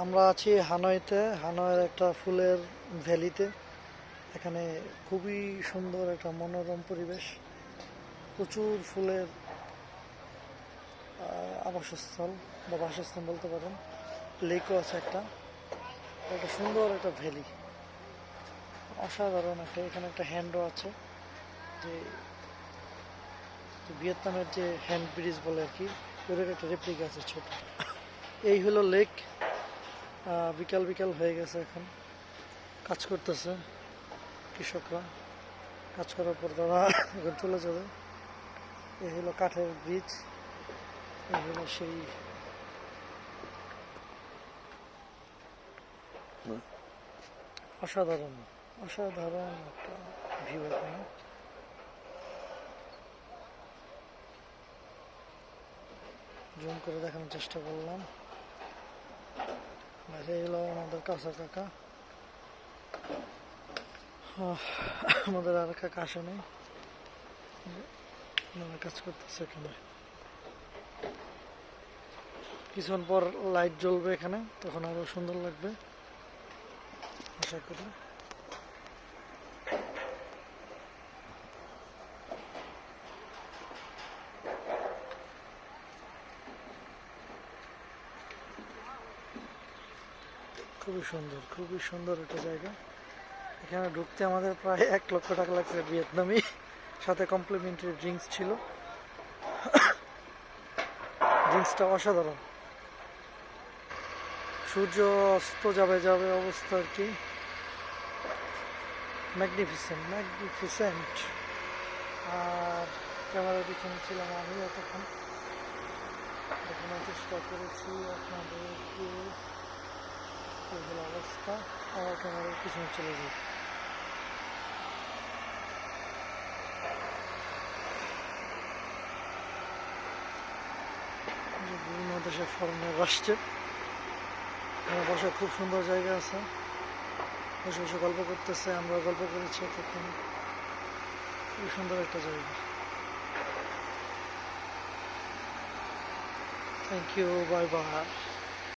আমরা আছি হানয়তে, হানয়ের একটা ফুলের ভ্যালিতে। এখানে খুবই সুন্দর একটা মনোরম পরিবেশ, প্রচুর ফুলের আবাসস্থল বা বাসস্থান বলতে পারেন। লেকও আছে একটা, একটা সুন্দর একটা ভ্যালি, অসাধারণ একটা। এখানে একটা হ্যান্ডও আছে, যে যে ভিয়েতনামের যে হ্যান্ড ব্রিজ বলে আর কি, ওদের একটা রেপ্লিকা আছে ছোট। এই হলো লেক। বিকাল বিকাল হয়ে গেছে, এখন কাজ করতেছে কৃষকরা। কাজ করার পর তারা এখন চলে যাবে। এই হলো কাঠের ব্রিজ, এই হলো সেই অসাধারণ অসাধারণ একটা ভিউ। এখানে জুম করে দেখানোর চেষ্টা করলাম। এই হলো আমাদের কাঁচা কাকা। আমাদের আর কাকা আসে নেই, কাজ করতেছে এখানে। কিছুক্ষণ পর লাইট জ্বলবে এখানে, তখন আরো সুন্দর লাগবে আশা করি। খুবই সুন্দর, খুবই সুন্দর একটা জায়গা। এখানে ঢুকতে আমাদের প্রায় 1 লক্ষ টাকা লাগছে ভিয়েতনামি, সাথে কমপ্লিমেন্টারি ড্রিঙ্কস ছিল। ড্রিঙ্কসটা অসাধারণ। সূর্য অস্ত যাবে যাবে অবস্থা আর কি। Magnificent magnificent. আর ক্যামেরার পিছনে ছিলাম আমি, এতক্ষণ দেখানোর চেষ্টা করেছি আপনাদেরকে এইগুলো অবস্থা। আমার ক্যামেরার পিছনে চলে যাই। বিভিন্ন দেশের ফরেনার আসছে, এখানে বসার খুব সুন্দর জায়গা আছে। বসে বসে গল্প করতেছে, আমরা গল্প করেছি এতক্ষণ। খুবই সুন্দর একটা জায়গা। Thank you, bye by.